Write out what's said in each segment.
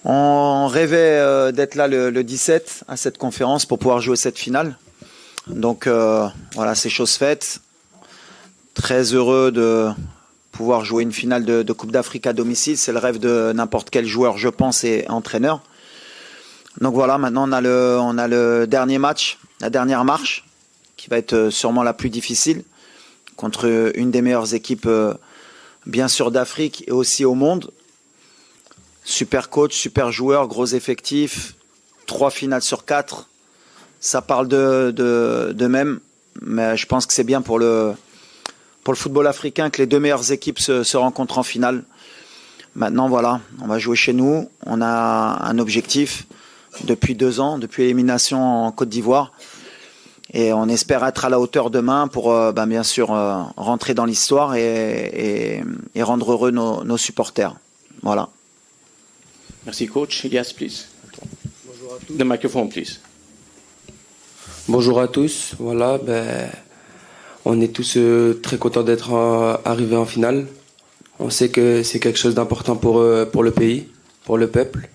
On rêvait d'être là le 17 à cette conférence pour pouvoir jouer cette finale. Donc voilà, c'est chose faite. Très heureux de pouvoir jouer une finale de Coupe d'Afrique à domicile. C'est le rêve de n'importe quel joueur, je pense, et entraîneur. Donc voilà, maintenant on a le dernier match, la dernière marche, qui va être sûrement la plus difficile, contre une des meilleures équipes, bien sûr, d'Afrique et aussi au monde. Super coach, super joueur, gros effectif, 3 finales sur 4. Ça parle de même, mais je pense que c'est bien pour le football africain que les 2 meilleures équipes se rencontrent en finale. Maintenant, voilà, on va jouer chez nous. On a un objectif depuis 2 ans, depuis l'élimination en Côte d'Ivoire. Et on espère être à la hauteur demain pour, bien sûr, rentrer dans l'histoire et rendre heureux nos supporters. Voilà. Merci, coach. Yes, please. Bonjour à tous. The microphone, please. Bonjour à tous. Voilà, on est tous très contents d'être arrivés en finale. On sait que c'est quelque chose d'important pour le pays, pour le peuple.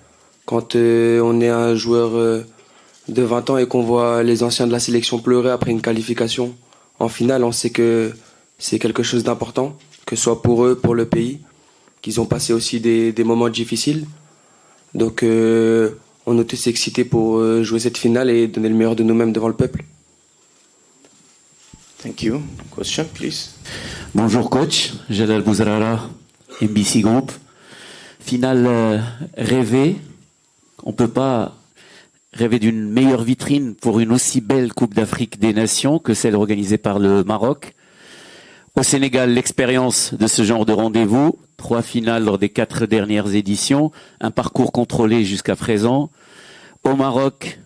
Quand on est un joueur de 20 ans et qu'on voit les anciens de la sélection pleurer après une qualification en finale, on sait que c'est quelque chose d'important, que ce soit pour eux, pour le pays, qu'ils ont passé aussi des moments difficiles. Donc on est tous excités pour jouer cette finale et donner le meilleur de nous-mêmes devant le peuple. Thank you. Question, please. Bonjour coach, Jalal Bouzrara, MBC Group. Finale rêvée. On peut pas rêver d'une meilleure vitrine pour une aussi belle Coupe d'Afrique des Nations que celle organisée par le Maroc. Au Sénégal, l'expérience de ce genre de rendez-vous, 3 finales lors des 4 dernières éditions, un parcours contrôlé jusqu'à présent. Au Maroc,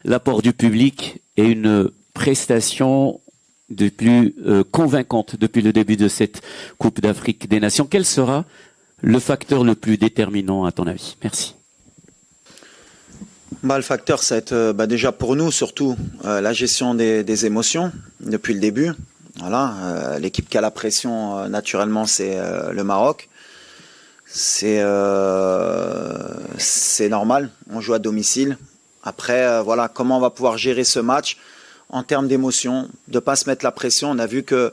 l'apport du public et une prestation de plus convaincante depuis le début de cette Coupe d'Afrique des Nations. Quel sera le facteur le plus déterminant à ton avis? Merci. Le facteur, ça va être déjà pour nous, surtout la gestion des émotions depuis le début. Voilà, l'équipe qui a la pression, naturellement, c'est le Maroc. C'est normal, on joue à domicile. Après, voilà, comment on va pouvoir gérer ce match en termes d'émotion, de ne pas se mettre la pression. On a vu que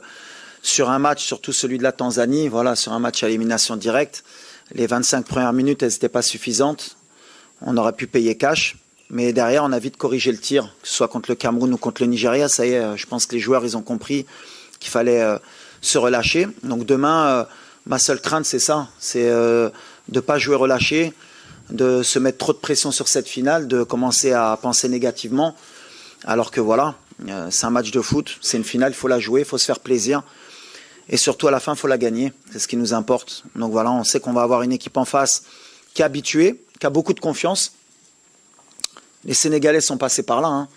sur un match, surtout celui de la Tanzanie, voilà, sur un match à élimination directe, les 25 premières minutes, elles n'étaient pas suffisantes. On aurait pu payer cash. Mais derrière, on a vite corrigé le tir, que ce soit contre le Cameroun ou contre le Nigeria. Ça y est, je pense que les joueurs, ils ont compris qu'il fallait se relâcher. Donc demain, ma seule crainte, c'est ça. C'est de ne pas jouer relâché, de se mettre trop de pression sur cette finale, de commencer à penser négativement. Alors que voilà, c'est un match de foot, c'est une finale, il faut la jouer, il faut se faire plaisir. Et surtout, à la fin, il faut la gagner. C'est ce qui nous importe. Donc voilà, on sait qu'on va avoir une équipe en face qui est habituée, qui a beaucoup de confiance. Les Sénégalais sont passés par là. Hein.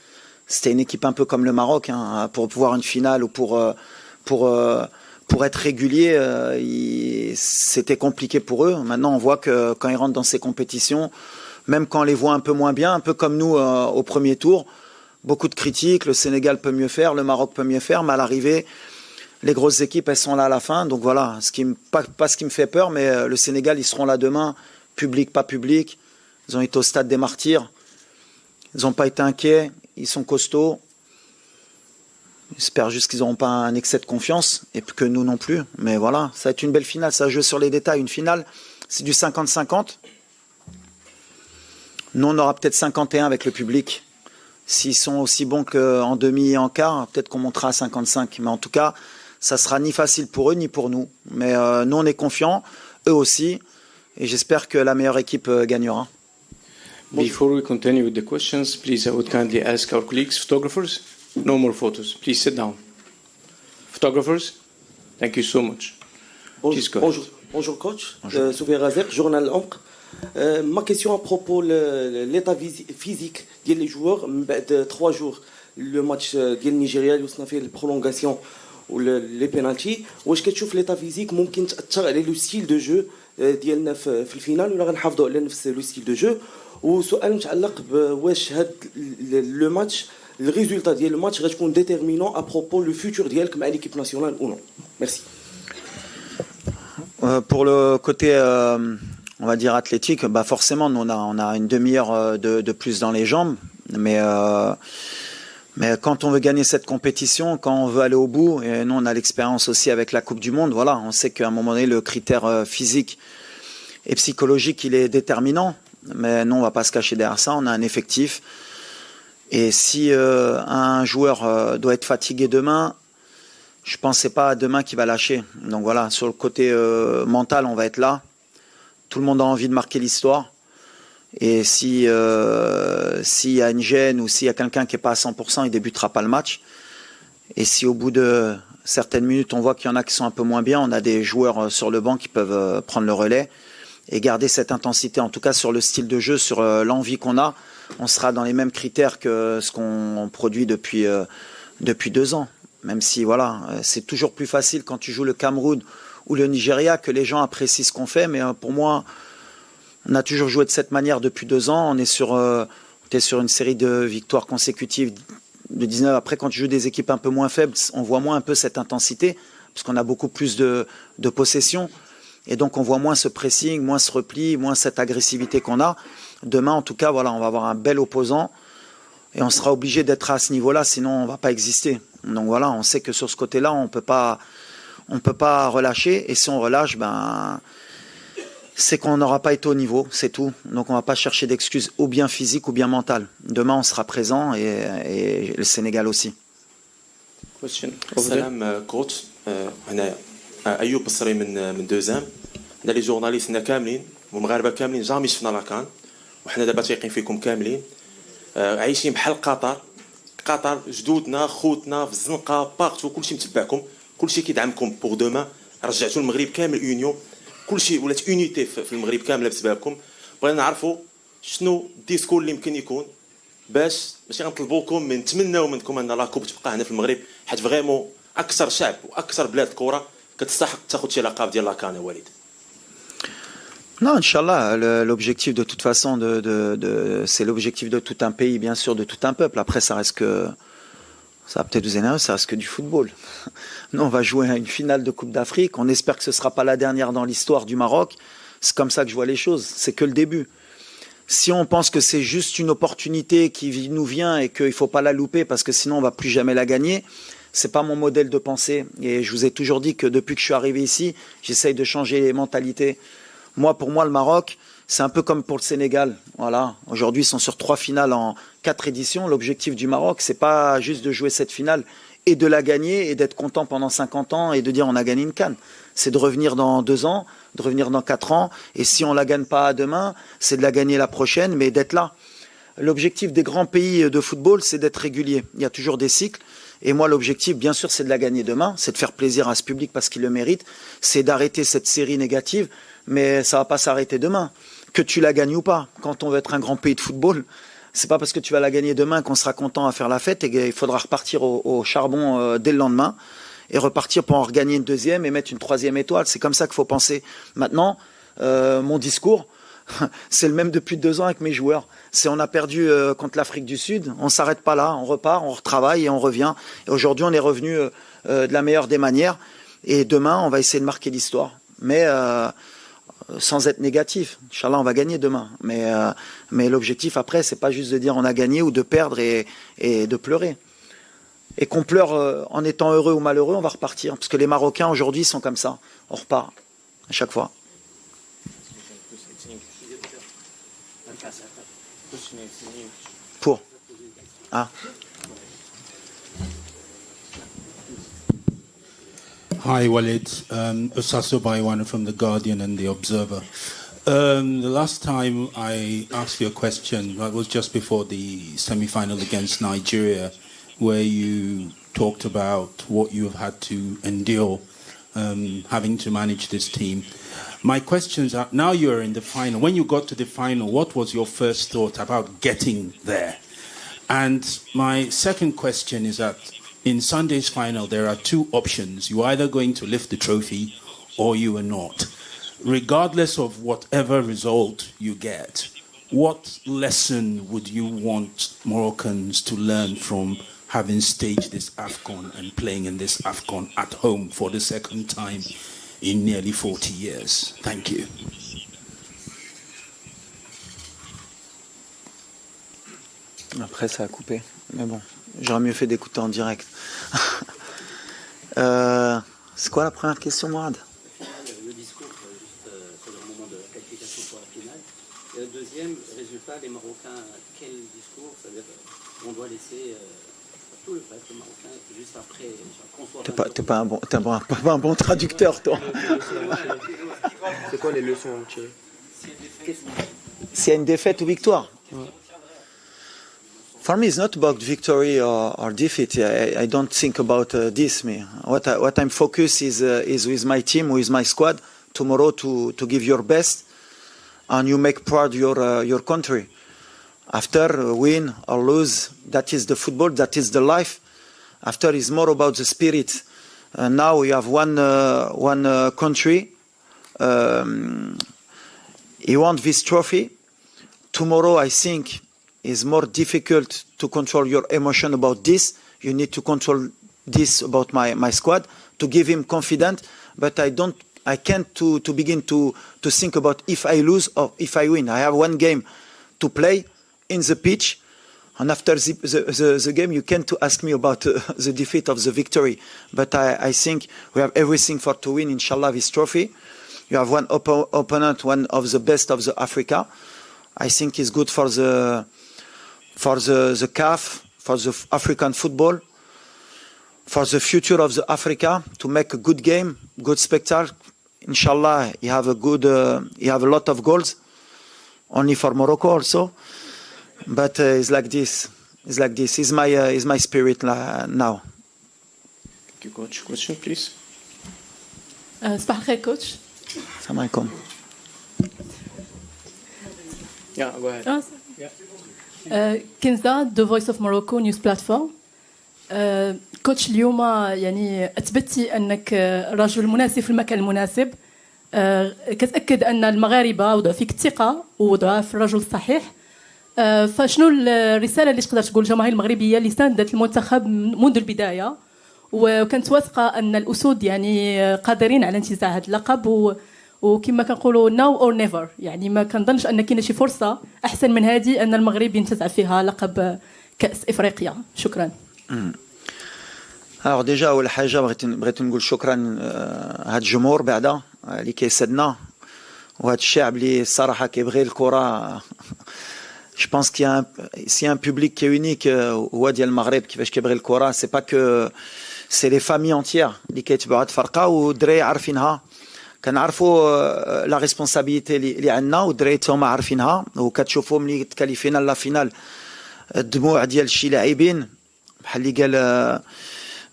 C'était une équipe un peu comme le Maroc. Hein. Pour pouvoir une finale ou pour être régulier, c'était compliqué pour eux. Maintenant, on voit que quand ils rentrent dans ces compétitions, même quand on les voit un peu moins bien, un peu comme nous au premier tour, beaucoup de critiques. Le Sénégal peut mieux faire, le Maroc peut mieux faire, mais à l'arrivée, les grosses équipes, elles sont là à la fin. Donc voilà, pas ce qui me fait peur, mais le Sénégal, ils seront là demain, public, pas public. Ils ont été au stade des Martyrs. Ils n'ont pas été inquiets, ils sont costauds. J'espère juste qu'ils n'auront pas un excès de confiance, et que nous non plus. Mais voilà, ça va être une belle finale, ça joue sur les détails. Une finale, c'est du 50-50. Nous, on aura peut-être 51 avec le public. S'ils sont aussi bons qu'en demi et en quart, peut-être qu'on montera à 55. Mais en tout cas, ça sera ni facile pour eux, ni pour nous. Mais nous, on est confiants, eux aussi. Et j'espère que la meilleure équipe gagnera. Before we continue with the questions, please, I would kindly ask our colleagues, photographers, no more photos. Please sit down. Photographers, thank you so much. Please go ahead. Bonjour coach, Soufiane Razek, journal Ankh. Ma question à propos de l'état physique des joueurs, de 3 jours, le match du Nigeria, où on a fait la prolongation ou les penalties, واش كتشوف l'état physique ممكن تأثر على le style de jeu ديالنا في الفينال ولا غنحافظوا على نفس le style de jeu. وسؤال متعلق بواش هاد لو ماتش الريزولتا ديال الماتش غتكون ديتيرمينون ابروبو لو فيتور ديالك مع ليكيب ناسيونال او نو. ميرسي. Pour le côté on va dire athlétique, bah forcément, nous, on a une demi-heure de plus dans les jambes. Mais quand on veut gagner cette compétition, quand on veut aller au bout, et nous, on a l'expérience aussi avec la Coupe du Monde, voilà, on sait qu'à un moment donné, le critère physique et psychologique, il est déterminant. Mais nous, on ne va pas se cacher derrière ça. On a un effectif. Et si un joueur doit être fatigué demain, je ne pense pas à demain qu'il va lâcher. Donc voilà, sur le côté mental, on va être là. Tout le monde a envie de marquer l'histoire. Et s'il y a une gêne ou s'il y a quelqu'un qui n'est pas à 100%, il ne débutera pas le match. Et si au bout de certaines minutes, on voit qu'il y en a qui sont un peu moins bien, on a des joueurs sur le banc qui peuvent prendre le relais et garder cette intensité, en tout cas sur le style de jeu, sur l'envie qu'on a. On sera dans les mêmes critères que ce qu'on produit depuis 2 ans. Même si voilà, c'est toujours plus facile quand tu joues le Cameroun ou le Nigeria que les gens apprécient ce qu'on fait. Mais pour moi, on a toujours joué de cette manière depuis 2 ans. On est sur une série de victoires consécutives de 19. Après, quand tu joues des équipes un peu moins faibles, on voit moins un peu cette intensité parce qu'on a beaucoup plus de possession. Et donc, on voit moins ce pressing, moins ce repli, moins cette agressivité qu'on a. Demain, en tout cas, voilà, on va avoir un bel opposant et on sera obligé d'être à ce niveau-là, sinon on ne va pas exister. Donc voilà, on sait que sur ce côté-là, on peut pas relâcher. Et si on relâche, c'est qu'on n'aura pas été au niveau, c'est tout. Donc on ne va pas chercher d'excuses ou bien physiques ou bien mentales. Demain, on sera présent et le Sénégal aussi. Question. سلام كوتش هنا ايوب الصري من دوزام. حنا لي جورناليستنا كاملين والمغاربه كاملين جامي شفنا لاكان وحنا دابا تايقين فيكم كاملين عايشين بحال قطر جدودنا خوتنا في الزنقه باغتو كلشي متبعكم كلشي كيدعمكم بوغ دوما رجعتوا المغرب كامل يونيون كلشي ولات يونيتي في المغرب كامله بسببكم بغينا نعرفوا شنو الديسكور اللي يمكن يكون باش ماشي غنطلبوكم نتمناو منكم ان لاكوب تبقى هنا في المغرب حيت فريمون اكثر شعب واكثر بلاد الكره كتستحق تاخذ شي لقب ديال لاكان وليد. Non, Inch'Allah, l'objectif de toute façon, c'est l'objectif de tout un pays, bien sûr, de tout un peuple. Après, ça va peut-être vous énerver, ça reste que du football. Nous, on va jouer à une finale de Coupe d'Afrique. On espère que ce ne sera pas la dernière dans l'histoire du Maroc. C'est comme ça que je vois les choses. C'est que le début. Si on pense que c'est juste une opportunité qui nous vient et qu'il ne faut pas la louper parce que sinon on ne va plus jamais la gagner, ce n'est pas mon modèle de pensée. Et je vous ai toujours dit que depuis que je suis arrivé ici, j'essaye de changer les mentalités. Pour moi, le Maroc, c'est un peu comme pour le Sénégal. Voilà. Aujourd'hui, ils sont sur 3 finales en 4 éditions. L'objectif du Maroc, c'est pas juste de jouer cette finale et de la gagner et d'être content pendant 50 ans et de dire on a gagné une CAN. C'est de revenir dans 2 ans, de revenir dans 4 ans. Et si on la gagne pas demain, c'est de la gagner la prochaine, mais d'être là. L'objectif des grands pays de football, c'est d'être régulier. Il y a toujours des cycles. Et moi, l'objectif, bien sûr, c'est de la gagner demain. C'est de faire plaisir à ce public parce qu'il le mérite. C'est d'arrêter cette série négative. Mais ça va pas s'arrêter demain. Que tu la gagnes ou pas. Quand on veut être un grand pays de football, c'est pas parce que tu vas la gagner demain qu'on sera content à faire la fête et qu'il faudra repartir au charbon dès le lendemain et repartir pour en regagner une deuxième et mettre une 3e étoile. C'est comme ça qu'il faut penser. Maintenant, mon discours, c'est le même depuis 2 ans avec mes joueurs. C'est on a perdu contre l'Afrique du Sud, on s'arrête pas là, on repart, on retravaille et on revient. Et aujourd'hui, on est revenu de la meilleure des manières. Et demain, on va essayer de marquer l'histoire. Mais sans être négatif. Inch'Allah, on va gagner demain. Mais l'objectif après, c'est pas juste de dire on a gagné ou de perdre et de pleurer. Et qu'on pleure en étant heureux ou malheureux, on va repartir. Parce que les Marocains aujourd'hui sont comme ça. On repart à chaque fois. Pour. Ah. Hi, Walid. Osaso Baiwan from The Guardian and The Observer. The last time I asked you a question, that was just before the semi-final against Nigeria, where you talked about what you have had to endure having to manage this team. My questions are, now you're in the final. When you got to the final, what was your first thought about getting there? And my second question is that in Sunday's final, there are 2 options. You're either going to lift the trophy or you are not. Regardless of whatever result you get, what lesson would you want Moroccans to learn from having staged this AFCON and playing in this AFCON at home for the second time in nearly 40 years? Thank you. Après, ça a coupé. Mais bon, j'aurais mieux fait d'écouter en direct. C'est quoi la première question, Mourad? Le discours, juste sur le moment de la qualification pour la finale. Et le deuxième résultat, les Marocains, quel discours? C'est-à-dire qu'on doit laisser tout le peuple marocain juste après qu'on soit... T'es pas un bon traducteur, toi. C'est quoi les leçons à tirer? S'il y a une défaite ou victoire. For me, it's not about victory or defeat. I don't think about this. What I'm focused is with my team, with my squad, tomorrow to give your best, and you make proud your country. After win or lose, that is the football, that is the life. After is more about the spirit. Now we have one country. He won this trophy. Tomorrow, I think, is more difficult to control your emotion about this. You need to control this about my squad to give him confidence. But I can't to begin to think about if I lose or if I win. I have one game to play in the pitch, and after the game, you can't to ask me about the defeat of the victory. But I think we have everything for to win, inshallah, this trophy. You have one opponent, one of the best of the Africa. I think it's good for the CAF, for the African football, for the future of the Africa, to make a good game, good spectacle. Inshallah, you have a lot of goals, only for Morocco also. But it's like this. It's like this. It's my spirit now. Thank you, coach. Question, please. صباح الخير كوتش. السلام عليكم. Yeah, go ahead. كنزة The Voice of Morocco News Platform. كوتش اليوم يعني أثبتي أنك رجل مناسب في المكان المناسب. كتأكد أن المغاربة وضعوا فيك الثقة ووضعوا في الرجل الصحيح. فشنو الرسالة اللي تقدر تقول الجماهير المغربية اللي ساندت المنتخب منذ البداية وكانت واثقة أن الأسود يعني قادرين على انتزاع هذا اللقب وكما كنقولوا now or never يعني ما كنظنش أن كاينه شي فرصة أحسن من هذه أن المغرب ينتزع فيها لقب كأس إفريقيا. شكرا. Alors déjà أول حاجة بغيت نقول شكرا هاد الجمهور بعدا اللي كيسدنا وهاد الشعب اللي الصراحة كيبغي الكرة. Je pense qu'il y a un public qui est unique هو ديال المغرب كيفاش كيبغي الكرة. C'est pas que c'est les familles entières اللي كيتبعوا هاد الفرقة والدراري عارفينها. كنعرفوا لا ريسبونسابيلتي اللي عندنا والدراري هما عارفينها وكتشوفوا ملي تكاليفينا لا فينال الدموع ديال شي لاعبين بحال اللي قال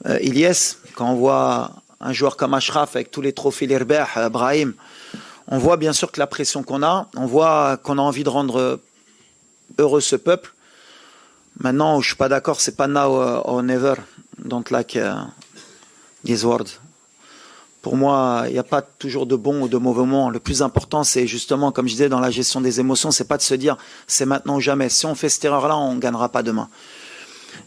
إلياس. Quand on voit un joueur comme Achraf avec tous les trophées les رباح Brahim, on voit bien sûr que la pression qu'on a, on voit qu'on a envie de rendre heureux ce peuple. Maintenant, je suis pas d'accord, c'est pas now or never. Don't like these words. Pour moi, il n'y a pas toujours de bons ou de mauvais moments. Le plus important, c'est justement, comme je disais, dans la gestion des émotions, c'est pas de se dire c'est maintenant ou jamais. Si on fait cette erreur-là, on gagnera pas demain.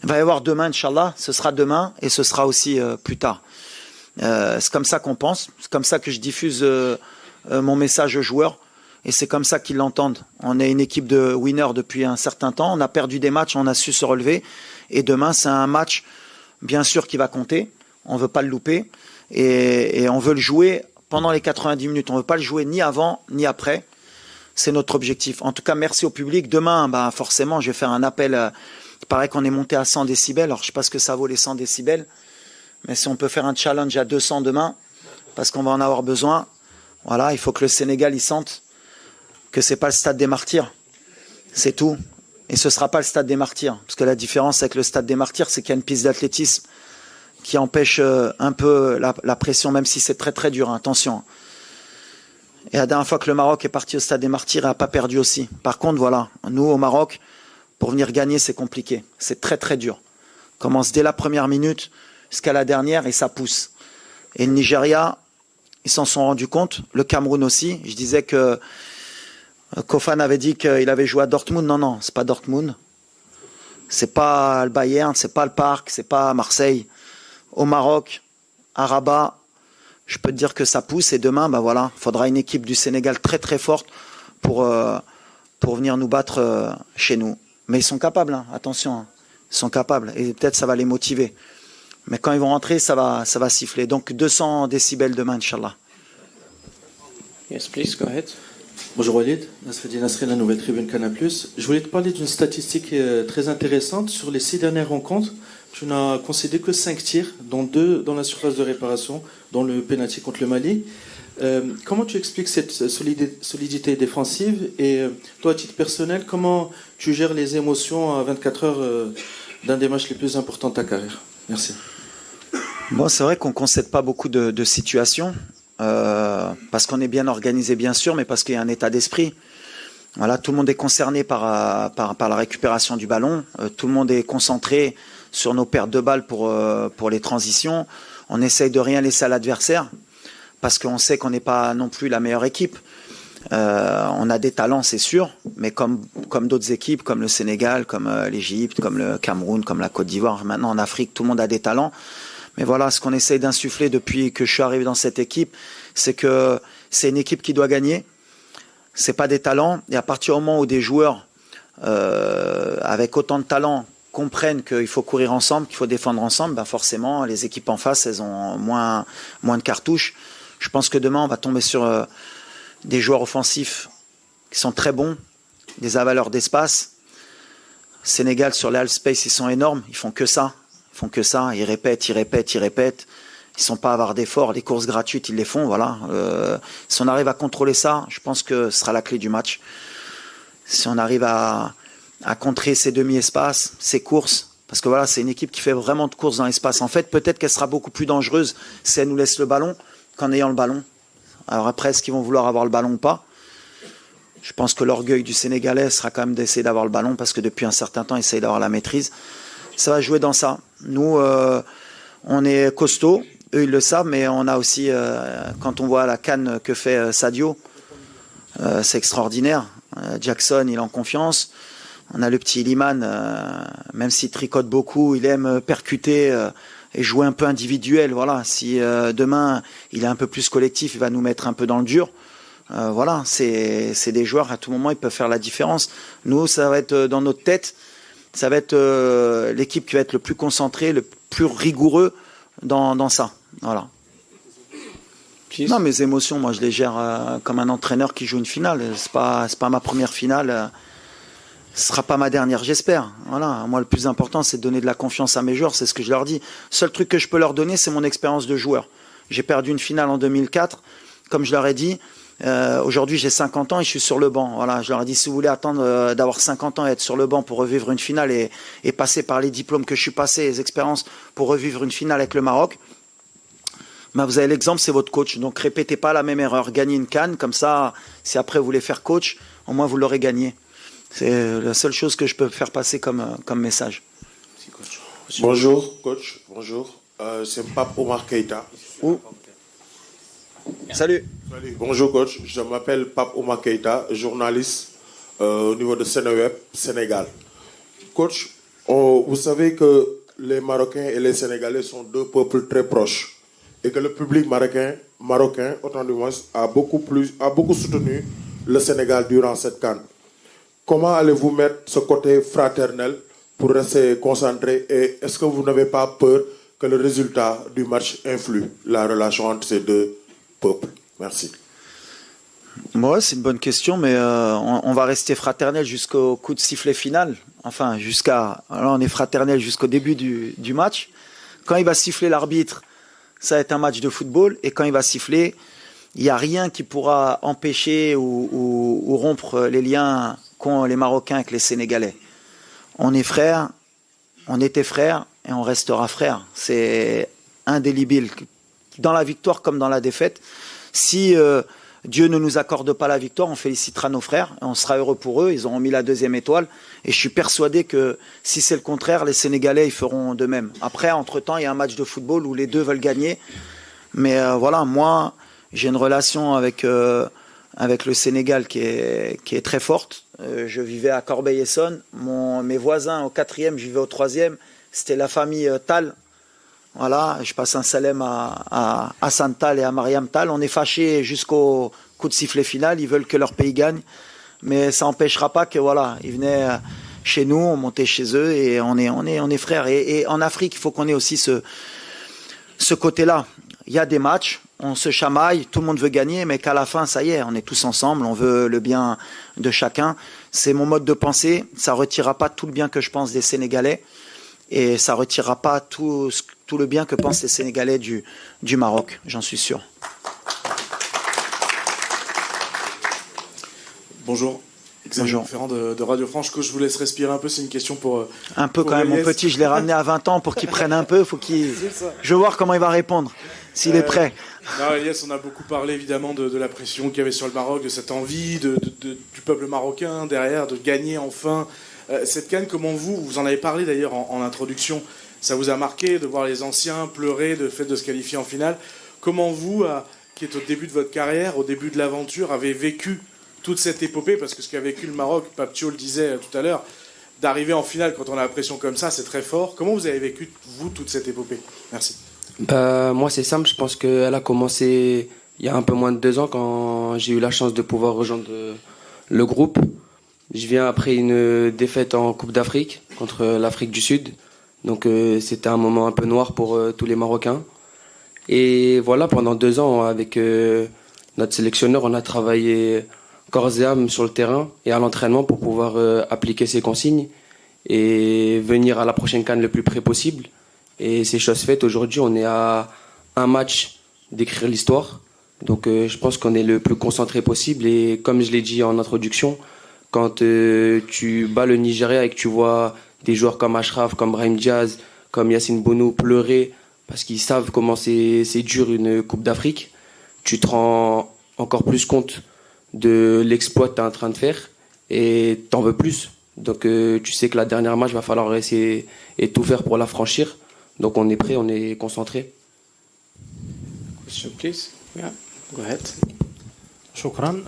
Il va y avoir demain, Inch'Allah, ce sera demain et ce sera aussi plus tard. C'est comme ça qu'on pense, c'est comme ça que je diffuse mon message aux joueurs. Et c'est comme ça qu'ils l'entendent. On est une équipe de winners depuis un certain temps. On a perdu des matchs, on a su se relever. Et demain, c'est un match, bien sûr, qui va compter. On ne veut pas le louper. Et on veut le jouer pendant les 90 minutes. On ne veut pas le jouer ni avant, ni après. C'est notre objectif. En tout cas, merci au public. Demain, forcément, je vais faire un appel. Il paraît qu'on est monté à 100 décibels. Alors, je ne sais pas ce que ça vaut les 100 décibels. Mais si on peut faire un challenge à 200 demain, parce qu'on va en avoir besoin, voilà, il faut que le Sénégal y sente que c'est pas le stade des martyrs, c'est tout. Et ce sera pas le stade des martyrs, parce que la différence avec le stade des martyrs, c'est qu'il y a une piste d'athlétisme qui empêche un peu la pression, même si c'est très très dur, hein, attention. Et la dernière fois que le Maroc est parti au stade des martyrs, il n'a pas perdu aussi. Par contre, voilà, nous au Maroc, pour venir gagner, c'est compliqué, c'est très très dur. On commence dès la première minute jusqu'à la dernière et ça pousse. Et le Nigeria, ils s'en sont rendus compte, le Cameroun aussi. Je disais que Kofan avait dit qu'il avait joué à Dortmund. Non, c'est pas Dortmund. C'est pas le Bayern, c'est pas le Parc, c'est pas Marseille. Au Maroc, à Rabat, je peux te dire que ça pousse. Et demain, voilà, faudra une équipe du Sénégal très très forte pour venir nous battre chez nous. Mais ils sont capables, hein, attention. Hein. Ils sont capables. Et peut-être ça va les motiver. Mais quand ils vont rentrer, ça va siffler. Donc 200 décibels demain, Inch'Allah. Yes, please, go ahead. Bonjour Walid, Nasreddin Nasri, la Nouvelle Tribune Canal+. Je voulais te parler d'une statistique très intéressante. Sur les 6 dernières rencontres, tu n'as concédé que 5 tirs, dont 2 dans la surface de réparation, dont le pénalty contre le Mali. Comment tu expliques cette solidité défensive et toi, à titre personnel, comment tu gères les émotions à 24 heures d'un des matchs les plus importants de ta carrière? Merci. Bon, c'est vrai qu'on ne concède pas beaucoup de situations, parce qu'on est bien organisé, bien sûr, mais parce qu'il y a un état d'esprit. Voilà, tout le monde est concerné par la récupération du ballon. Tout le monde est concentré sur nos pertes de balles pour les transitions. On essaye de rien laisser à l'adversaire, parce qu'on sait qu'on n'est pas non plus la meilleure équipe. On a des talents, c'est sûr, mais comme d'autres équipes, comme le Sénégal, comme l'Égypte, comme le Cameroun, comme la Côte d'Ivoire, maintenant en Afrique, tout le monde a des talents. Mais voilà, ce qu'on essaye d'insuffler depuis que je suis arrivé dans cette équipe, c'est que c'est une équipe qui doit gagner. C'est pas des talents. Et à partir du moment où des joueurs avec autant de talent comprennent qu'il faut courir ensemble, qu'il faut défendre ensemble, ben forcément, les équipes en face, elles ont moins de cartouches. Je pense que demain, on va tomber sur des joueurs offensifs qui sont très bons, des avaleurs d'espace. Sénégal, sur les half space, ils sont énormes. Ils font que ça. Ils répètent. Ils sont pas avares d'efforts. Les courses gratuites, ils les font. Voilà. Si on arrive à contrôler ça, je pense que ce sera la clé du match. Si on arrive à contrer ces demi-espaces, ces courses, parce que voilà, c'est une équipe qui fait vraiment de courses dans l'espace. En fait, peut-être qu'elle sera beaucoup plus dangereuse si elle nous laisse le ballon qu'en ayant le ballon. Alors après, est-ce qu'ils vont vouloir avoir le ballon ou pas? Je pense que l'orgueil du Sénégalais sera quand même d'essayer d'avoir le ballon, parce que depuis un certain temps, ils essayent d'avoir la maîtrise. Ça va jouer dans ça. Nous, on est costaud, eux ils le savent, mais on a aussi, quand on voit la canne que fait Sadio, c'est extraordinaire. Jackson, il est en confiance. On a le petit Iliman, même s'il tricote beaucoup, il aime percuter et jouer un peu individuel. Voilà. Si demain il est un peu plus collectif, il va nous mettre un peu dans le dur. Voilà, c'est des joueurs, à tout moment ils peuvent faire la différence. Nous, ça va être dans notre tête. Ça va être l'équipe qui va être le plus concentrée, le plus rigoureux dans ça. Voilà. Non, mes émotions, moi, je les gère comme un entraîneur qui joue une finale. C'est pas ma première finale. Ce sera pas ma dernière, j'espère. Voilà. Moi, le plus important, c'est de donner de la confiance à mes joueurs. C'est ce que je leur dis. Seul truc que je peux leur donner, c'est mon expérience de joueur. J'ai perdu une finale en 2004. Comme je leur ai dit, aujourd'hui, j'ai 50 ans et je suis sur le banc. Voilà. Je leur ai dit, si vous voulez attendre d'avoir 50 ans et être sur le banc pour revivre une finale et passer par les diplômes que je suis passé, les expériences pour revivre une finale avec le Maroc, ben vous avez l'exemple, c'est votre coach. Donc, répétez pas la même erreur. Gagnez une CAN, comme ça, si après vous voulez faire coach, au moins vous l'aurez gagné. C'est la seule chose que je peux faire passer comme message. Bonjour, coach. Bonjour. C'est Pape Omar Keïta. Salut. Salut. Bonjour, coach. Je m'appelle Pape Omar Keïta, journaliste au niveau de Sénéweb, Sénégal. Coach, vous savez que les Marocains et les Sénégalais sont deux peuples très proches et que le public marocain, autant de moins, a beaucoup soutenu le Sénégal durant cette CAN. Comment allez-vous mettre ce côté fraternel pour rester concentré et est-ce que vous n'avez pas peur que le résultat du match influe la relation entre ces deux peuples? Merci. Ouais, c'est une bonne question, mais on va rester fraternel jusqu'au coup de sifflet final. Enfin, là, on est fraternel jusqu'au début du match. Quand il va siffler l'arbitre, ça va être un match de football. Et quand il va siffler, il n'y a rien qui pourra empêcher ou rompre les liens qu'ont les Marocains avec les Sénégalais. On est frères, on était frères et on restera frères. C'est indélébile, dans la victoire comme dans la défaite. Si Dieu ne nous accorde pas la victoire, on félicitera nos frères et on sera heureux pour eux. Ils auront mis la 2e étoile. Et je suis persuadé que si c'est le contraire, les Sénégalais ils feront de même. Après, entre-temps, il y a un match de football où les deux veulent gagner. Mais voilà, moi, j'ai une relation avec le Sénégal qui est très forte. Je vivais à Corbeil-Essonnes. Mes voisins au 4e, je vivais au 3e. C'était la famille Tal. Voilà, je passe un salam à Hassan Tal et à Mariam Tal. On est fâchés jusqu'au coup de sifflet final. Ils veulent que leur pays gagne. Mais ça n'empêchera pas que, voilà, ils venaient chez nous, on montait chez eux et on est frères. Et en Afrique, il faut qu'on ait aussi ce côté-là. Il y a des matchs, on se chamaille, tout le monde veut gagner, mais qu'à la fin, ça y est, on est tous ensemble, on veut le bien de chacun. C'est mon mode de pensée, ça retirera pas tout le bien que je pense des Sénégalais et ça retirera pas tout le bien que pensent les Sénégalais du Maroc, j'en suis sûr. Bonjour. Bonjour. Ferrand de Radio France. Je vous laisse respirer un peu, c'est une question pour... Un peu quand même, mon petit, je l'ai ramené à 20 ans pour qu'il prenne un peu, je veux voir comment il va répondre, s'il est prêt. Non, Elias, on a beaucoup parlé évidemment de la pression qu'il y avait sur le Maroc, de cette envie du peuple marocain derrière, de gagner enfin cette CAN. Comment vous en avez parlé d'ailleurs en introduction, ça vous a marqué de voir les anciens pleurer de fait de se qualifier en finale. Comment vous, qui êtes au début de votre carrière, au début de l'aventure, avez vécu toute cette épopée, parce que ce qu'a vécu le Maroc, Pape Thio le disait tout à l'heure, d'arriver en finale quand on a la pression comme ça, c'est très fort. Comment vous avez vécu, vous, toute cette épopée? Merci. Moi, c'est simple. Je pense qu'elle a commencé il y a un peu moins de 2 ans quand j'ai eu la chance de pouvoir rejoindre le groupe. Je viens après une défaite en Coupe d'Afrique contre l'Afrique du Sud. Donc, c'était un moment un peu noir pour tous les Marocains. Et voilà, pendant 2 ans, avec notre sélectionneur, on a travaillé corps et âme sur le terrain et à l'entraînement pour pouvoir appliquer ses consignes et venir à la prochaine CAN le plus près possible. Et c'est chose faite. Aujourd'hui, on est à un match d'écrire l'histoire. Donc je pense qu'on est le plus concentré possible. Et comme je l'ai dit en introduction, quand tu bats le Nigeria et que tu vois des joueurs comme Ashraf, comme Brahim Diaz, comme Yacine Bounou pleurer parce qu'ils savent comment c'est dur une Coupe d'Afrique, tu te rends encore plus compte de l'exploit que tu es en train de faire et t'en veux plus. Donc tu sais que la dernière match, va falloir essayer et tout faire pour la franchir. Donc on est prêt, on est concentré. Question, please. Yeah, go ahead. شكرا.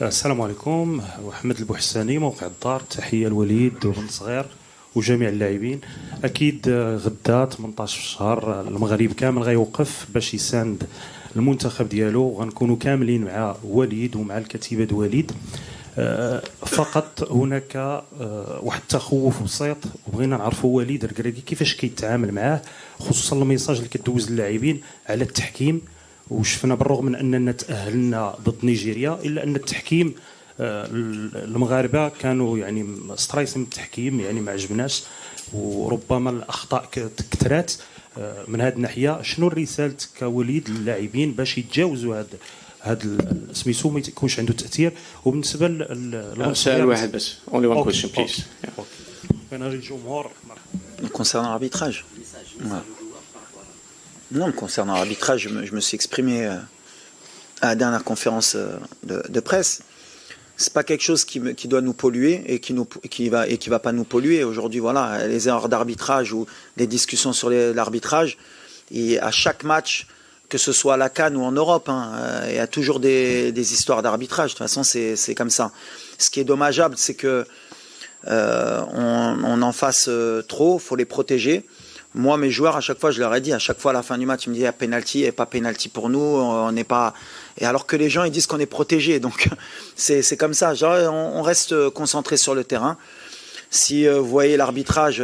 السلام عليكم، وحمد البوحساني موقع الدار. تحية الوليد وبن صغير وجميع اللاعبين. اكيد غدا 18 الشهر المغرب كامل غيوقف باش يساند المنتخب ديالو، وغنكونوا كاملين مع وليد ومع الكتيبه د وليد. فقط هناك واحد التخوف بسيط وبغينا نعرفوا وليد الكراكي كيفاش كيتعامل معاه، خصوصا الميساج اللي كدوز للاعبين على التحكيم. وشفنا بالرغم من اننا تاهلنا ضد نيجيريا الا ان التحكيم المغاربه كانوا يعني سترايس من التحكيم، يعني ما عجبناش وربما الاخطاء كثرات. من هذه الناحيه شنو رسالتك كوليد للاعبين باش يتجاوزوا هذا سميتو ما يكونش عنده تاثير؟ وبالنسبه سؤال واحد بس. Only one question, please. Concernant l'arbitrage. Non, concernant l'arbitrage, je me suis exprimé à la dernière conférence de presse. C'est pas quelque chose qui doit nous polluer et qui va pas nous polluer. Aujourd'hui, voilà, les erreurs d'arbitrage ou des discussions sur l'arbitrage, et à chaque match, que ce soit à la CAN ou en Europe, il y a toujours des histoires d'arbitrage. De toute façon, c'est comme ça. Ce qui est dommageable, c'est que on en fasse trop, faut les protéger. Moi, mes joueurs, à chaque fois, je leur ai dit, à chaque fois à la fin du match, ils me disaient penalty et pas penalty pour nous, on n'est pas. Et alors que les gens ils disent qu'on est protégé, donc c'est comme ça. Genre, on reste concentré sur le terrain. Si vous voyez l'arbitrage,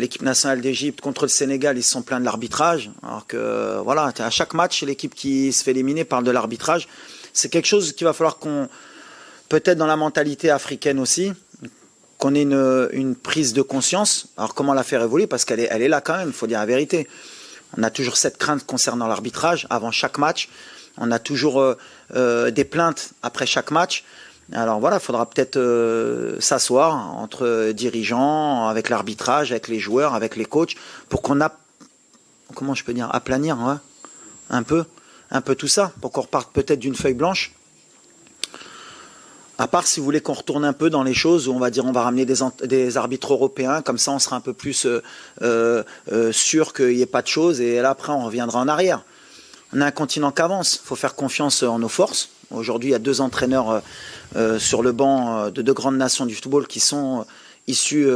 l'équipe nationale d'Égypte contre le Sénégal, ils se sont plaints de l'arbitrage. Alors que voilà, à chaque match, l'équipe qui se fait éliminer parle de l'arbitrage. C'est quelque chose qu'il va falloir qu'on, peut-être dans la mentalité africaine aussi, qu'on ait une prise de conscience. Alors comment la faire évoluer? Parce qu'elle est là quand même, il faut dire la vérité. On a toujours cette crainte concernant l'arbitrage avant chaque match. On a toujours des plaintes après chaque match. Alors voilà, il faudra peut-être s'asseoir entre dirigeants, avec l'arbitrage, avec les joueurs, avec les coachs, pour qu'on comment je peux dire, aplanir un peu tout ça, pour qu'on reparte peut-être d'une feuille blanche. À part si vous voulez qu'on retourne un peu dans les choses où on va dire on va ramener des arbitres européens, comme ça on sera un peu plus sûr qu'il n'y ait pas de choses, et là après on reviendra en arrière. On a un continent qui avance, il faut faire confiance en nos forces. Aujourd'hui il y a 2 entraîneurs sur le banc de 2 grandes nations du football qui sont issus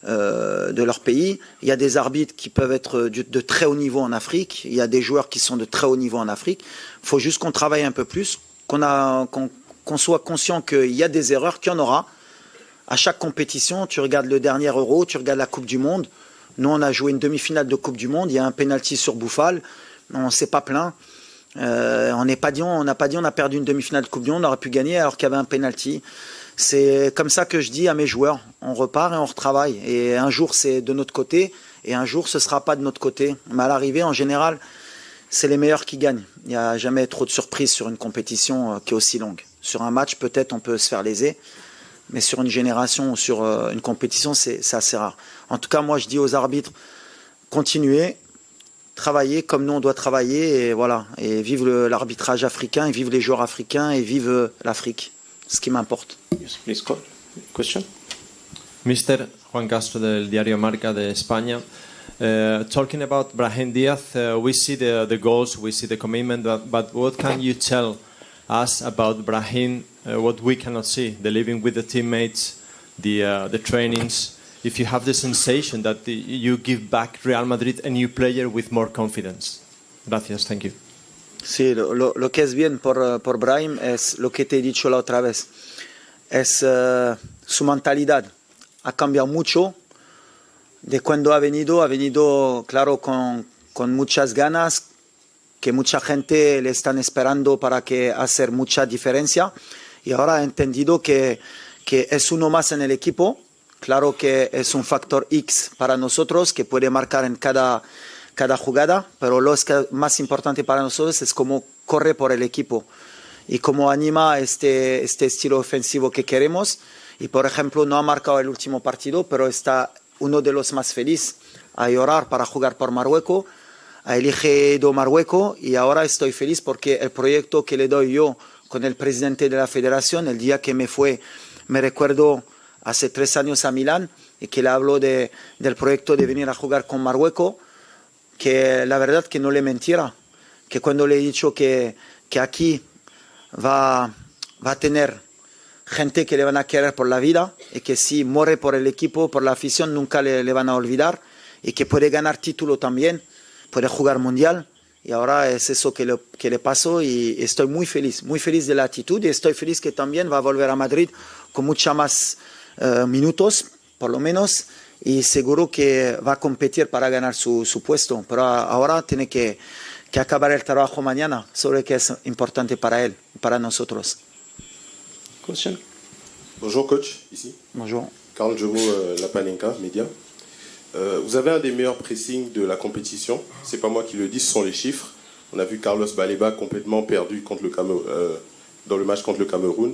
de leur pays. Il y a des arbitres qui peuvent être de très haut niveau en Afrique, il y a des joueurs qui sont de très haut niveau en Afrique. Il faut juste qu'on travaille un peu plus, qu'on soit conscient qu'il y a des erreurs, qu'il y en aura. À chaque compétition, tu regardes le dernier Euro, tu regardes la Coupe du Monde. Nous, on a joué une demi-finale de Coupe du Monde. Il y a un penalty sur Bouffal. On ne s'est pas plaint. On n'a pas dit on a perdu une demi-finale de Coupe du Monde, on aurait pu gagner alors qu'il y avait un penalty. C'est comme ça que je dis à mes joueurs, on repart et on retravaille. Et un jour c'est de notre côté et un jour ce ne sera pas de notre côté. Mais à l'arrivée, en général, c'est les meilleurs qui gagnent. Il n'y a jamais trop de surprises sur une compétition qui est aussi longue. Sur un match, peut-être on peut se faire léser, mais sur une génération ou sur une compétition, c'est assez rare. En tout cas, moi je dis aux arbitres, continuez, travailler comme nous on doit travailler et voilà, et vive l'arbitrage africain, et vive les joueurs africains et vive l'Afrique, ce qui m'importe. Yes, please, question. Mr. Juan Castro del Diario Marca de España. Talking about Brahim Diaz, we see the goals, we see the commitment, but what can you tell us about Brahim, what we cannot see, the living with the teammates, the trainings? If you have the sensation that you give back Real Madrid a new player with more confidence. Gracias, thank you. Sí, lo que es bien por Brahim es lo que te he dicho la otra vez. Es su mentalidad. Ha cambiado mucho. De cuando ha venido claro con muchas ganas, que mucha gente le están esperando para que hacer mucha diferencia. Y ahora ha entendido que es uno más en el equipo. Claro que es un factor X para nosotros que puede marcar en cada jugada, pero lo más importante para nosotros es cómo corre por el equipo y cómo anima este estilo ofensivo que queremos. Y por ejemplo, no ha marcado el último partido, pero está uno de los más felices a llorar para jugar por Marruecos, ha elegido Marruecos y ahora estoy feliz porque el proyecto que le doy yo con el presidente de la federación, el día que me fue, me recuerdo hace 3 años a Milán y que le habló del proyecto de venir a jugar con Marruecos, que la verdad que no le mentiera, que cuando le he dicho que aquí va a tener gente que le van a querer por la vida y que si muere por el equipo, por la afición, nunca le van a olvidar y que puede ganar título también, puede jugar mundial. Y ahora es eso que le pasó y estoy muy feliz de la actitud y estoy feliz que también va a volver a Madrid con mucha más minutos, por lo menos, y seguro que va a competir para ganar su puesto. Pero ahora tiene que acabar el trabajo mañana, sobre que es importante para él, para nosotros. Question. Bonjour coach, ici. Bonjour. Carl Jomo, La Panenka, Média. Vous avez un des meilleurs pressings de la compétition. C'est pas moi qui le dis, ce sont les chiffres. On a vu Carlos Baleba complètement perdu dans le match contre le Cameroun.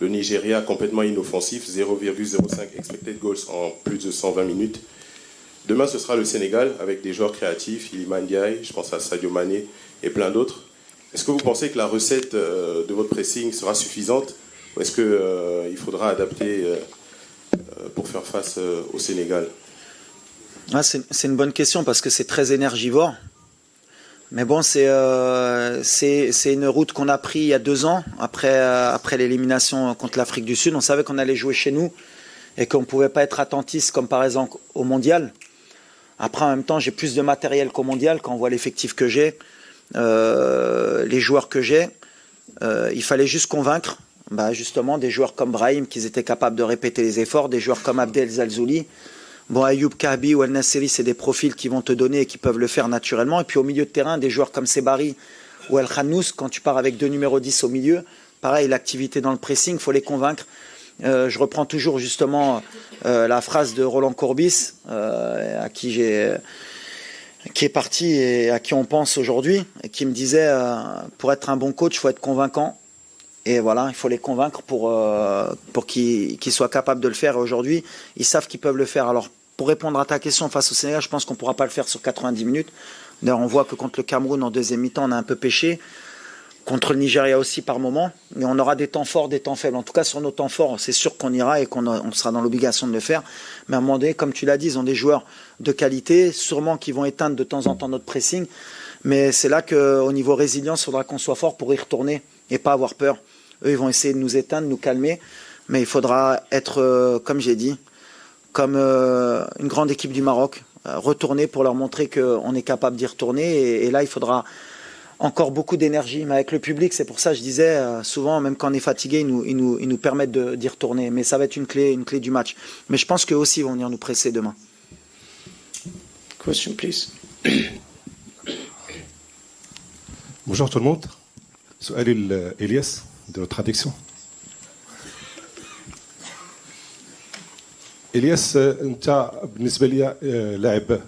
Le Nigeria complètement inoffensif, 0,05 expected goals en plus de 120 minutes. Demain, ce sera le Sénégal avec des joueurs créatifs, Iliman Ndiaye, je pense à Sadio Mané et plein d'autres. Est-ce que vous pensez que la recette de votre pressing sera suffisante ou est-ce qu'il faudra adapter pour faire face au Sénégal? C'est une bonne question parce que c'est très énergivore. Mais bon, c'est une route qu'on a pris il y a 2 ans, après l'élimination contre l'Afrique du Sud. On savait qu'on allait jouer chez nous et qu'on ne pouvait pas être attentiste comme par exemple au Mondial. Après, en même temps, j'ai plus de matériel qu'au Mondial quand on voit l'effectif que j'ai, les joueurs que j'ai. Il fallait juste convaincre justement des joueurs comme Brahim qu'ils étaient capables de répéter les efforts, des joueurs comme Abdel Zalzouli. Bon, Ayoub Kahbi ou El Nasseri, c'est des profils qui vont te donner et qui peuvent le faire naturellement. Et puis au milieu de terrain, des joueurs comme Sebari ou El Khannous, quand tu pars avec 2 numéros 10 au milieu, pareil, l'activité dans le pressing, il faut les convaincre. Je reprends toujours justement la phrase de Roland Courbis, qui est parti et à qui on pense aujourd'hui, et qui me disait, pour être un bon coach, il faut être convaincant. Et voilà, il faut les convaincre pour qu'ils soient capables de le faire. Et aujourd'hui, ils savent qu'ils peuvent le faire. Alors, pour répondre à ta question face au Sénégal, je pense qu'on ne pourra pas le faire sur 90 minutes. D'ailleurs, on voit que contre le Cameroun, en deuxième mi-temps, on a un peu pêché. Contre le Nigeria aussi par moment. Mais on aura des temps forts, des temps faibles. En tout cas, sur nos temps forts, c'est sûr qu'on ira et qu'on sera dans l'obligation de le faire. Mais à un moment donné, comme tu l'as dit, ils ont des joueurs de qualité, sûrement qui vont éteindre de temps en temps notre pressing. Mais c'est là qu'au niveau résilience, il faudra qu'on soit fort pour y retourner et pas avoir peur. Eux, ils vont essayer de nous éteindre, de nous calmer. Mais il faudra être, comme j'ai dit, comme une grande équipe du Maroc, retourner pour leur montrer qu'on est capable d'y retourner. Et là, il faudra encore beaucoup d'énergie. Mais avec le public, c'est pour ça que je disais, souvent, même quand on est fatigué, ils nous permettent d'y retourner. Mais ça va être une clé du match. Mais je pense qu'eux aussi vont venir nous presser demain. Question, please. Bonjour tout le monde. سؤالي لإلياس de traduction. إلياس أنت بالنسبة لي لاعب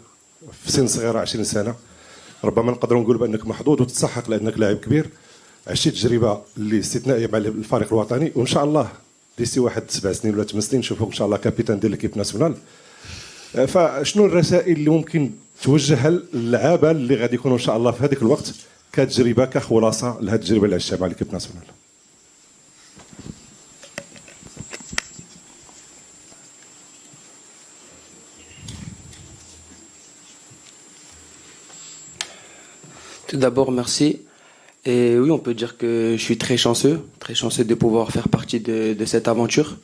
في سن صغيرة 20 سنة، ربما نقدروا نقول بأنك محظوظ وتستحق لأنك لاعب كبير، عشت تجربة اللي استثنائية مع الفريق الوطني، وإن شاء الله ديسي واحد 7 سنين ولا 8 سنين نشوفوك إن شاء الله كابيتان ديال ليكيب ناسيونال. فشنو الرسائل اللي ممكن توجهها للعابة اللي غادي يكونوا إن شاء الله في هذاك الوقت كتجربة كخلاصة لهذه التجربة اللي عشتها مع ليكيب ناسيونال؟ Tout d'abord, merci. Et oui, on peut dire que je suis très chanceux de pouvoir faire partie de cette aventure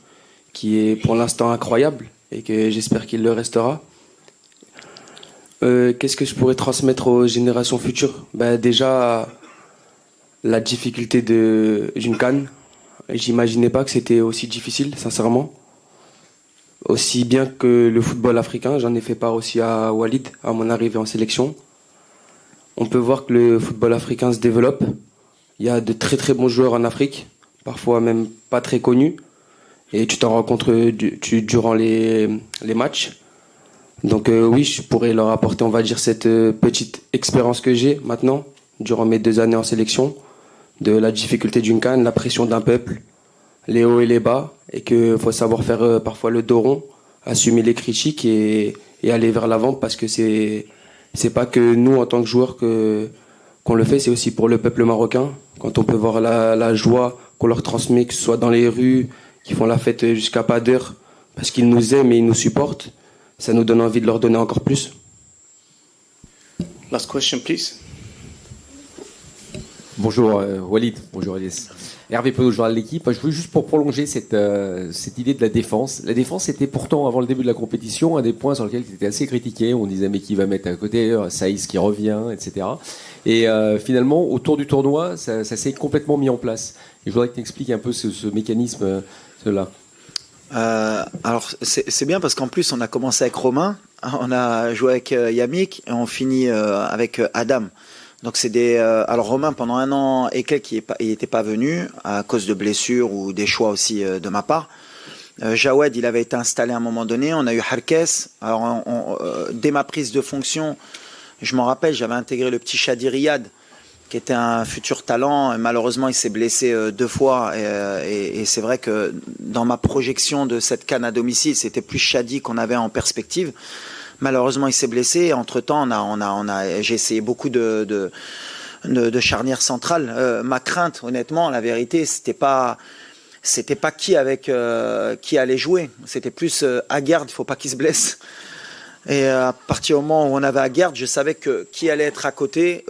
qui est pour l'instant incroyable et que j'espère qu'il le restera. Qu'est-ce que je pourrais transmettre aux générations futures? Déjà, la difficulté d'une CAN. J'imaginais pas que c'était aussi difficile, sincèrement. Aussi bien que le football africain, j'en ai fait part aussi à Walid, à mon arrivée en sélection. On peut voir que le football africain se développe. Il y a de très très bons joueurs en Afrique, parfois même pas très connus. Et tu t'en rends compte durant les matchs. Donc oui, je pourrais leur apporter, on va dire, cette petite expérience que j'ai maintenant, durant mes 2 années en sélection, de la difficulté d'une CAN, la pression d'un peuple, les hauts et les bas, et qu'il faut savoir faire parfois le dos rond, assumer les critiques et aller vers l'avant, parce que c'est pas que nous, en tant que joueurs, qu'on le fait, c'est aussi pour le peuple marocain. Quand on peut voir la joie qu'on leur transmet, que ce soit dans les rues, qui font la fête jusqu'à pas d'heure, parce qu'ils nous aiment et ils nous supportent, ça nous donne envie de leur donner encore plus. Last question, please. Bonjour Walid, bonjour Elias. Hervé Penaud, joueur de l'équipe. Je voulais juste pour prolonger cette idée de la défense. La défense était pourtant, avant le début de la compétition, un des points sur lesquels tu étais assez critiqué. On disait mais qui va mettre à côté, Saïs qui revient, etc. Et finalement, autour du tournoi, ça s'est complètement mis en place. Et je voudrais que tu expliques un peu ce mécanisme, cela. Alors c'est bien parce qu'en plus on a commencé avec Romain, on a joué avec Yamik et on finit avec Adam. Donc c'est alors Romain pendant 1 an et quelques il était pas venu à cause de blessures ou des choix aussi de ma part. Jawed il avait été installé à un moment donné, on a eu Harkes. Alors dès ma prise de fonction, je m'en rappelle, j'avais intégré le petit Shadi Riyad qui était un futur talent. Et malheureusement, il s'est blessé 2 fois. Et c'est vrai que dans ma projection de cette CAN à domicile, c'était plus Shadi qu'on avait en perspective. Malheureusement, il s'est blessé. Et entre-temps, j'ai essayé beaucoup de charnières centrales. Ma crainte, honnêtement, la vérité, c'était pas qui allait jouer. C'était plus Aguerd, il faut pas qu'il se blesse. Et à partir du moment où on avait Aguerd, je savais que qui allait être à côté,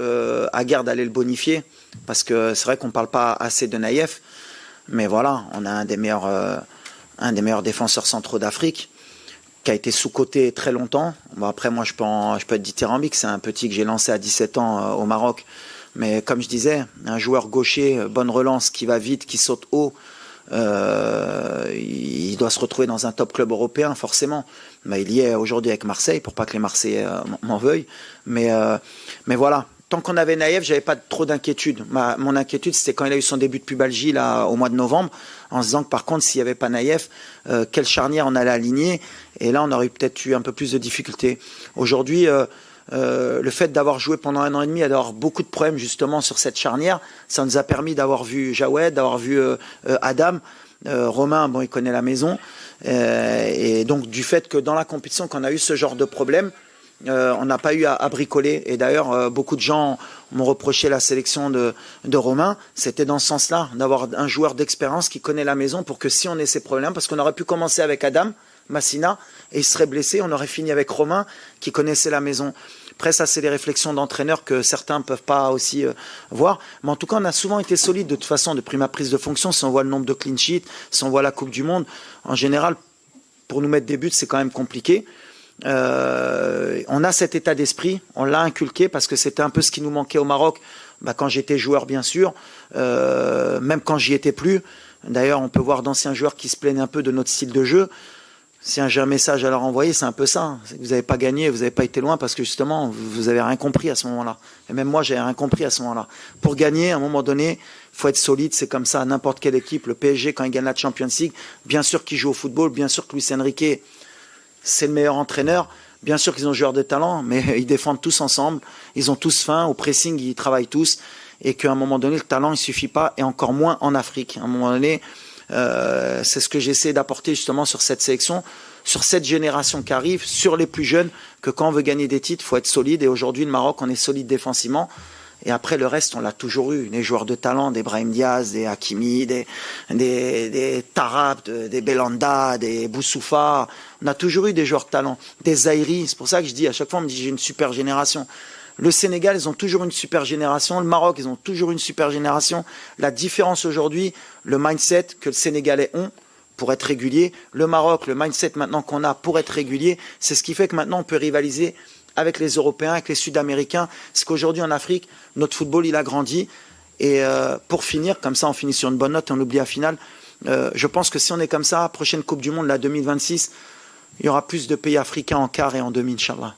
Aguerd allait le bonifier. Parce que c'est vrai qu'on ne parle pas assez de Naïef. Mais voilà, on a un des meilleurs défenseurs centraux d'Afrique, qui a été sous-coté très longtemps. Bon, après, moi, je peux être dithyrambique. C'est un petit que j'ai lancé à 17 ans au Maroc. Mais comme je disais, un joueur gaucher, bonne relance, qui va vite, qui saute haut, il doit se retrouver dans un top club européen, forcément. Mais il y est aujourd'hui avec Marseille, pour pas que les Marseillais m'en veuillent. Mais voilà. Tant qu'on avait Naïef, j'avais pas trop d'inquiétude. Mon inquiétude, c'était quand il a eu son début de pubalgie là, au mois de novembre, en se disant que par contre, s'il n'y avait pas Naïef, quelle charnière on allait aligner. Et là, on aurait peut-être eu un peu plus de difficultés. Aujourd'hui, le fait d'avoir joué pendant 1 an et demi et d'avoir beaucoup de problèmes justement sur cette charnière, ça nous a permis d'avoir vu Jawed, d'avoir vu Adam. Romain, bon, il connaît la maison. Et donc, du fait que dans la compétition, qu'on a eu ce genre de problème, on n'a pas eu à bricoler. Et d'ailleurs, beaucoup de gens m'ont reproché la sélection de Romain. C'était dans ce sens-là, d'avoir un joueur d'expérience qui connaît la maison pour que si on ait ces problèmes, parce qu'on aurait pu commencer avec Adam Massina et il serait blessé, on aurait fini avec Romain qui connaissait la maison. Après, ça, c'est des réflexions d'entraîneurs que certains ne peuvent pas aussi voir. Mais en tout cas, on a souvent été solide de toute façon depuis ma prise de fonction. Si on voit le nombre de clean sheets, si on voit la Coupe du Monde, en général, pour nous mettre des buts, c'est quand même compliqué. On a cet état d'esprit, on l'a inculqué parce que c'était un peu ce qui nous manquait au Maroc. Quand j'étais joueur, bien sûr, même quand j'y étais plus. D'ailleurs, on peut voir d'anciens joueurs qui se plaignent un peu de notre style de jeu. Si j'ai un message à leur envoyer, c'est un peu ça. Vous n'avez pas gagné, vous n'avez pas été loin parce que justement, vous n'avez rien compris à ce moment-là. Et même moi, j'avais rien compris à ce moment-là. Pour gagner, à un moment donné, il faut être solide. C'est comme ça, n'importe quelle équipe. Le PSG, quand il gagne la Champions League, bien sûr qu'il joue au football, bien sûr que Luis Enrique, c'est le meilleur entraîneur. Bien sûr qu'ils ont des joueurs de talent, mais ils défendent tous ensemble. Ils ont tous faim. Au pressing, ils travaillent tous. Et qu'à un moment donné, le talent, il suffit pas, et encore moins en Afrique. À un moment donné, c'est ce que j'essaie d'apporter justement sur cette sélection, sur cette génération qui arrive, sur les plus jeunes, que quand on veut gagner des titres, il faut être solide. Et aujourd'hui, le Maroc, on est solide défensivement. Et après, le reste, on l'a toujours eu. Les joueurs de talent, des Brahim Diaz, des Hakimi, des Tarab, des Belanda, des Boussoufa. On a toujours eu des joueurs de talent. Des Zaïri. C'est pour ça que je dis, à chaque fois, on me dit, j'ai une super génération. Le Sénégal, ils ont toujours une super génération. Le Maroc, ils ont toujours une super génération. La différence aujourd'hui, le mindset que le Sénégalais ont pour être régulier. Le Maroc, le mindset maintenant qu'on a pour être régulier, c'est ce qui fait que maintenant on peut rivaliser avec les Européens, avec les Sud-Américains. C'est qu'aujourd'hui en Afrique, notre football, il a grandi. Et pour finir, comme ça on finit sur une bonne note et on oublie la finale. Je pense que si on est comme ça, prochaine Coupe du Monde, la 2026, il y aura plus de pays africains en quart et en demi, Inch'Allah.